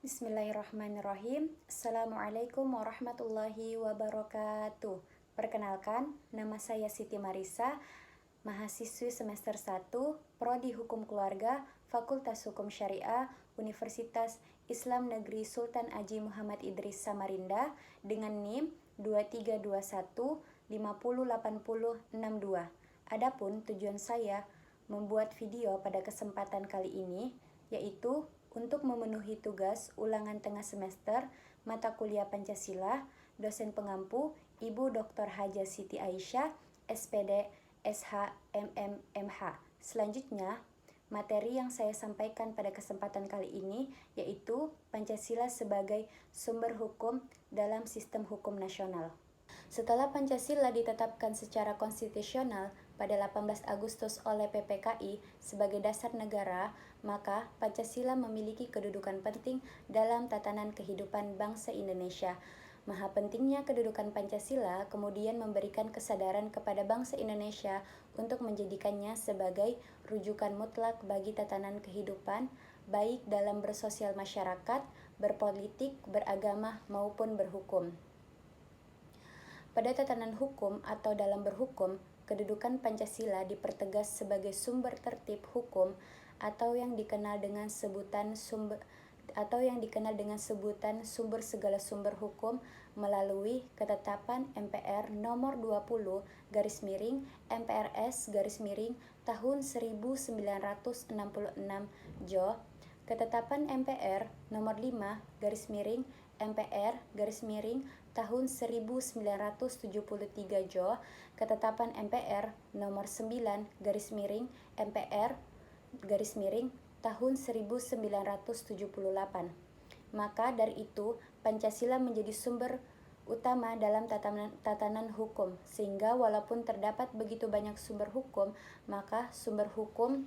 Bismillahirrahmanirrahim. Assalamualaikum warahmatullahi wabarakatuh. Perkenalkan, nama saya Siti Marisa, mahasiswi semester 1, Prodi Hukum Keluarga, Fakultas Hukum Syariah, Universitas Islam Negeri Sultan Haji Muhammad Idris Samarinda dengan NIM 2321508062. Adapun tujuan saya membuat video pada kesempatan kali ini yaitu untuk memenuhi tugas ulangan tengah semester mata kuliah Pancasila, dosen pengampu Ibu Dr. Haja Siti Aisyah, SPD, SH, MM, MH. Selanjutnya, materi yang saya sampaikan pada kesempatan kali ini yaitu Pancasila sebagai sumber hukum dalam sistem hukum nasional. Setelah Pancasila ditetapkan secara konstitusional pada 18 Agustus oleh PPKI sebagai dasar negara, maka Pancasila memiliki kedudukan penting dalam tatanan kehidupan bangsa Indonesia. Maha pentingnya kedudukan Pancasila kemudian memberikan kesadaran kepada bangsa Indonesia untuk menjadikannya sebagai rujukan mutlak bagi tatanan kehidupan, baik dalam bersosial masyarakat, berpolitik, beragama, maupun berhukum. Pada tatanan hukum atau dalam berhukum, kedudukan Pancasila dipertegas sebagai sumber tertib hukum atau yang dikenal dengan sebutan sumber segala sumber hukum melalui ketetapan MPR nomor 20 MPRS tahun 1966 Jo, ketetapan MPR nomor 5 MPR tahun 1973 Jo, ketetapan MPR nomor 9 MPR tahun 1978. Maka dari itu, Pancasila menjadi sumber utama dalam tatanan hukum, sehingga walaupun terdapat begitu banyak sumber hukum, maka sumber hukum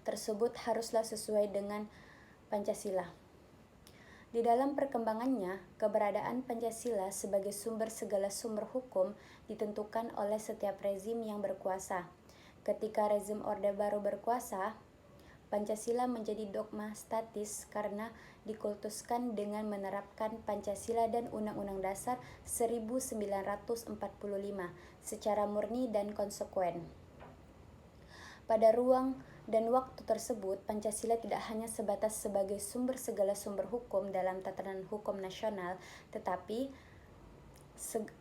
tersebut haruslah sesuai dengan Pancasila. Di dalam perkembangannya, keberadaan Pancasila sebagai sumber segala sumber hukum ditentukan oleh setiap rezim yang berkuasa. Ketika rezim Orde Baru berkuasa, Pancasila menjadi dogma statis karena dikultuskan dengan menerapkan Pancasila dan Undang-Undang Dasar 1945 secara murni dan konsekuen. Pada ruang dan waktu tersebut, Pancasila tidak hanya sebatas sebagai sumber segala sumber hukum dalam tatanan hukum nasional, tetapi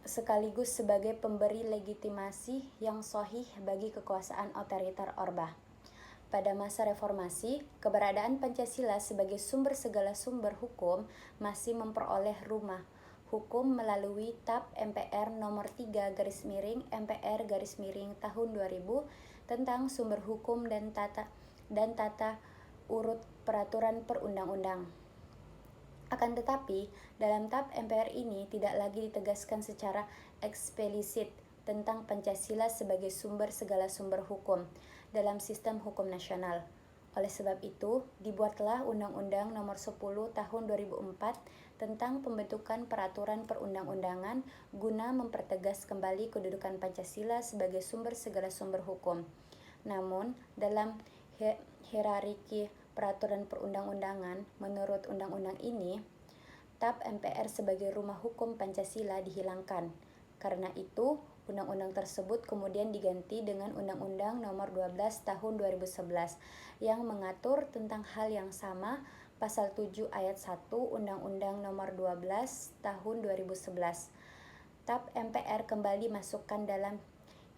sekaligus sebagai pemberi legitimasi yang sahih bagi kekuasaan otoriter Orba. Pada masa reformasi, keberadaan Pancasila sebagai sumber segala sumber hukum masih memperoleh rumah hukum melalui TAP MPR nomor 3 MPR tahun 2000 tentang sumber hukum dan tata urut peraturan perundang-undang. Akan tetapi, dalam TAP MPR ini tidak lagi ditegaskan secara eksplisit tentang Pancasila sebagai sumber segala sumber hukum dalam sistem hukum nasional. Oleh sebab itu, dibuatlah Undang-Undang Nomor 10 Tahun 2004 tentang pembentukan peraturan perundang-undangan guna mempertegas kembali kedudukan Pancasila sebagai sumber segala sumber hukum. Namun, dalam hierarki peraturan perundang-undangan, menurut undang-undang ini, TAP MPR sebagai rumah hukum Pancasila dihilangkan. Karena itu, undang-undang tersebut kemudian diganti dengan Undang-Undang Nomor 12 Tahun 2011 yang mengatur tentang hal yang sama, Pasal 7 Ayat 1 Undang-Undang Nomor 12 Tahun 2011. TAP MPR kembali masukkan dalam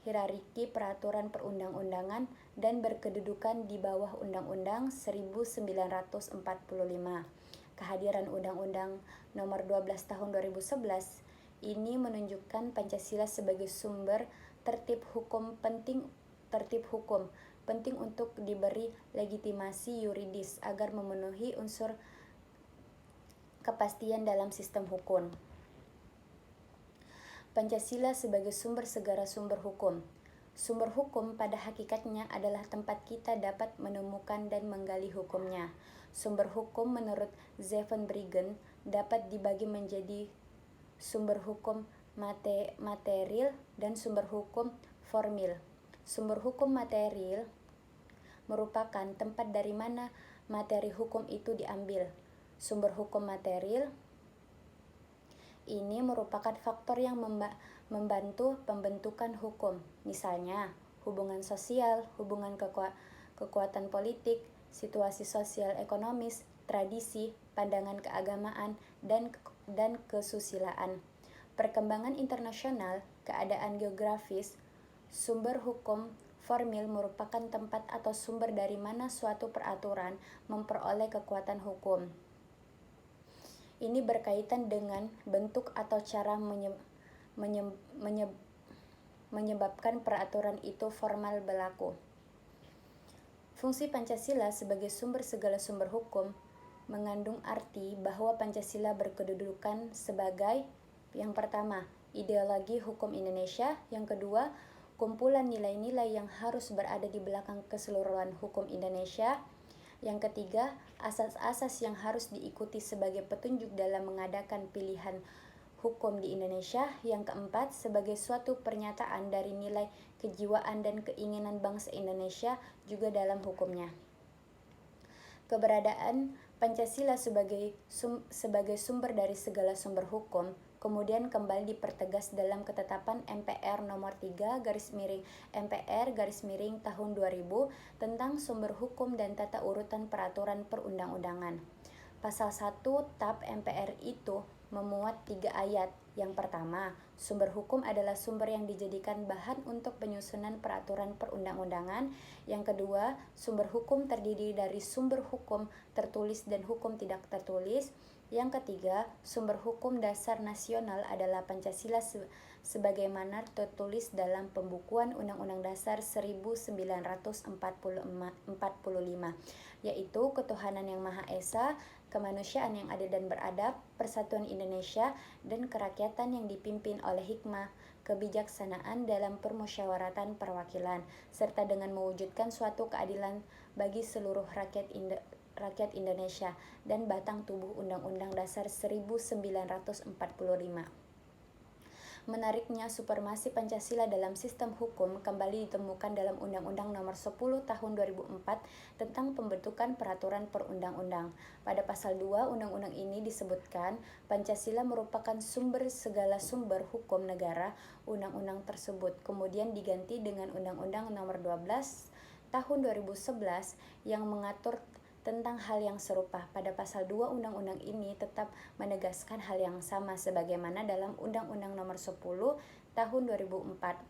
hierarki peraturan perundang-undangan dan berkedudukan di bawah Undang-Undang 1945. Kehadiran Undang-Undang Nomor 12 Tahun 2011 ini menunjukkan Pancasila sebagai sumber tertib hukum penting untuk diberi legitimasi yuridis agar memenuhi unsur kepastian dalam sistem hukum. Pancasila sebagai sumber segala sumber hukum. Sumber hukum pada hakikatnya adalah tempat kita dapat menemukan dan menggali hukumnya. Sumber hukum menurut Zevenbruggen dapat dibagi menjadi sumber hukum material dan sumber hukum formil. Sumber hukum material merupakan tempat dari mana materi hukum itu diambil. Sumber hukum material ini merupakan faktor yang membantu pembentukan hukum, misalnya hubungan sosial, hubungan kekuatan politik, situasi sosial ekonomis, tradisi, pandangan keagamaan, dan kesusilaan. Perkembangan internasional, keadaan geografis, sumber hukum formil merupakan tempat atau sumber dari mana suatu peraturan memperoleh kekuatan hukum. Ini berkaitan dengan bentuk atau cara menyebabkan peraturan itu formal berlaku. Fungsi Pancasila sebagai sumber segala sumber hukum mengandung arti bahwa Pancasila berkedudukan sebagai yang pertama, ideologi hukum Indonesia, yang kedua, kumpulan nilai-nilai yang harus berada di belakang keseluruhan hukum Indonesia, yang ketiga, asas-asas yang harus diikuti sebagai petunjuk dalam mengadakan pilihan hukum di Indonesia. Yang keempat, sebagai suatu pernyataan dari nilai kejiwaan dan keinginan bangsa Indonesia juga dalam hukumnya. Keberadaan Pancasila sebagai sumber dari segala sumber hukum kemudian kembali dipertegas dalam ketetapan MPR nomor 3/MPR tahun 2000 tentang sumber hukum dan tata urutan peraturan perundang-undangan. Pasal 1 TAP MPR itu memuat 3 ayat. Yang pertama, sumber hukum adalah sumber yang dijadikan bahan untuk penyusunan peraturan perundang-undangan. Yang kedua, sumber hukum terdiri dari sumber hukum tertulis dan hukum tidak tertulis. Yang ketiga, sumber hukum dasar nasional adalah Pancasila sebagaimana tertulis dalam pembukuan Undang-Undang Dasar 1945, yaitu ketuhanan yang Maha Esa, kemanusiaan yang adil dan beradab, persatuan Indonesia, dan kerakyatan yang dipimpin oleh hikmah, kebijaksanaan dalam permusyawaratan perwakilan, serta dengan mewujudkan suatu keadilan bagi seluruh rakyat Indonesia dan batang tubuh Undang-Undang Dasar 1945. Menariknya, supremasi Pancasila dalam sistem hukum kembali ditemukan dalam Undang-Undang Nomor 10 Tahun 2004 tentang pembentukan peraturan perundang-undang. Pada pasal 2 Undang-Undang ini disebutkan, Pancasila merupakan sumber segala sumber hukum negara. Undang-undang tersebut kemudian diganti dengan Undang-Undang Nomor 12 Tahun 2011 yang mengatur tentang hal yang serupa. Pada pasal 2 undang-undang ini tetap menegaskan hal yang sama sebagaimana dalam Undang-Undang Nomor 10 Tahun 2004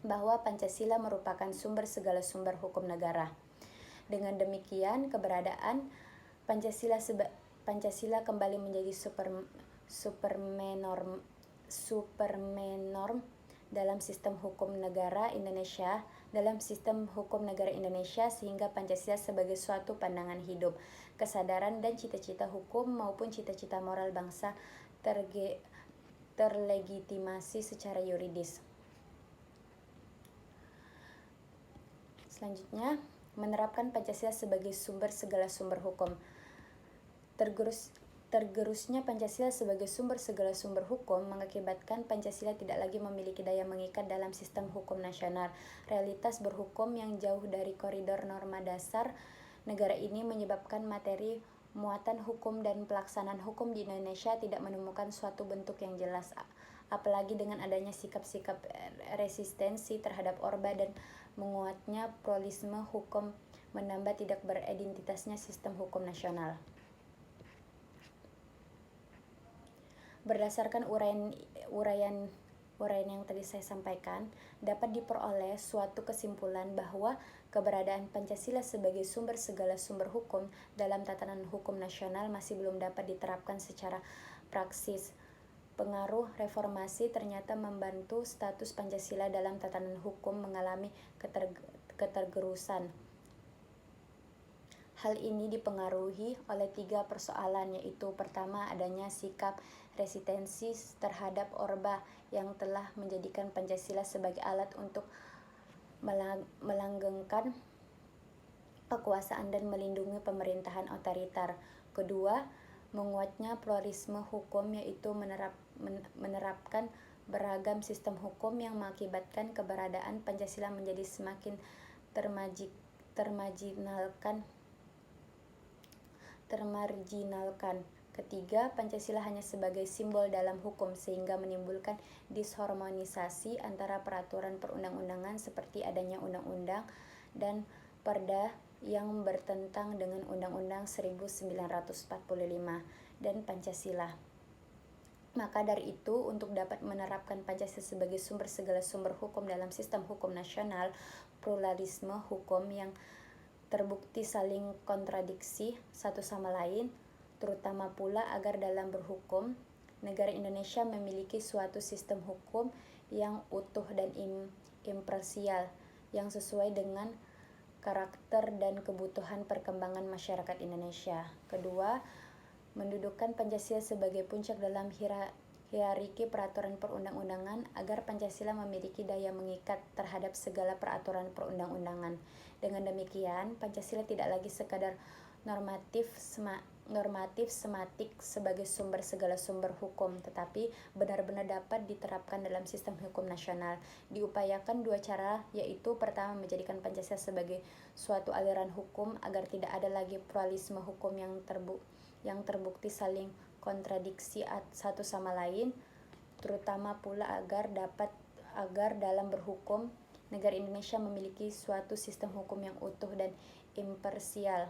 bahwa Pancasila merupakan sumber segala sumber hukum negara. Dengan demikian, keberadaan Pancasila kembali menjadi supermenorm dalam sistem hukum negara Indonesia sehingga Pancasila sebagai suatu pandangan hidup, kesadaran dan cita-cita hukum maupun cita-cita moral bangsa terlegitimasi secara yuridis. Selanjutnya, menerapkan Pancasila sebagai sumber segala sumber hukum. Tergerusnya Pancasila sebagai sumber segala sumber hukum mengakibatkan Pancasila tidak lagi memiliki daya mengikat dalam sistem hukum nasional. Realitas berhukum yang jauh dari koridor norma dasar negara ini menyebabkan materi muatan hukum dan pelaksanaan hukum di Indonesia tidak menemukan suatu bentuk yang jelas, apalagi dengan adanya sikap-sikap resistensi terhadap Orba dan menguatnya pluralisme hukum menambah tidak beridentitasnya sistem hukum nasional. Berdasarkan uraian yang tadi saya sampaikan, dapat diperoleh suatu kesimpulan bahwa keberadaan Pancasila sebagai sumber segala sumber hukum dalam tatanan hukum nasional masih belum dapat diterapkan secara praksis. Pengaruh reformasi ternyata membantu status Pancasila dalam tatanan hukum mengalami ketergerusan. Hal ini dipengaruhi oleh 3 persoalan, yaitu pertama, adanya sikap resistensi terhadap Orba yang telah menjadikan Pancasila sebagai alat untuk melanggengkan kekuasaan dan melindungi pemerintahan otoriter. Kedua, menguatnya pluralisme hukum, yaitu menerapkan beragam sistem hukum yang mengakibatkan keberadaan Pancasila menjadi termarginalkan. Ketiga, Pancasila hanya sebagai simbol dalam hukum sehingga menimbulkan disharmonisasi antara peraturan perundang-undangan seperti adanya undang-undang dan perda yang bertentang dengan Undang-Undang 1945 dan Pancasila. Maka dari itu, untuk dapat menerapkan Pancasila sebagai sumber segala sumber hukum dalam sistem hukum nasional, pluralisme hukum yang terbukti saling kontradiksi satu sama lain, terutama pula agar dalam berhukum, negara Indonesia memiliki suatu sistem hukum yang utuh dan imparsial, yang sesuai dengan karakter dan kebutuhan perkembangan masyarakat Indonesia. Kedua, mendudukkan Pancasila sebagai puncak dalam hierarki peraturan perundang-undangan agar Pancasila memiliki daya mengikat terhadap segala peraturan perundang-undangan. Dengan demikian, Pancasila tidak lagi sekadar normatif sematik sebagai sumber segala sumber hukum, tetapi benar-benar dapat diterapkan dalam sistem hukum nasional. Diupayakan dua cara, yaitu pertama menjadikan Pancasila sebagai suatu aliran hukum agar tidak ada lagi pluralisme hukum yang terbukti saling kontradiksi satu sama lain, terutama pula agar dalam berhukum negara Indonesia memiliki suatu sistem hukum yang utuh dan imparsial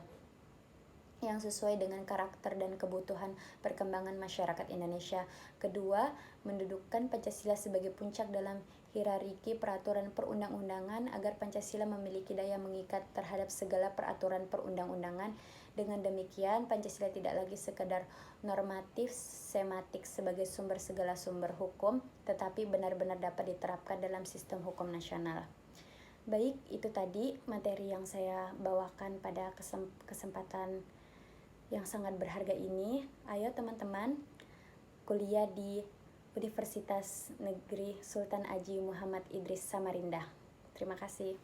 yang sesuai dengan karakter dan kebutuhan perkembangan masyarakat Indonesia. Kedua, mendudukkan Pancasila sebagai puncak dalam hierarki peraturan perundang-undangan agar Pancasila memiliki daya mengikat terhadap segala peraturan perundang-undangan. Dengan demikian, Pancasila tidak lagi sekedar normatif sematik sebagai sumber segala sumber hukum, tetapi benar-benar dapat diterapkan dalam sistem hukum nasional. Baik, itu tadi materi yang saya bawakan pada kesempatan yang sangat berharga ini. Ayo teman-teman, kuliah di Universitas Negeri Sultan Haji Muhammad Idris Samarinda. Terima kasih.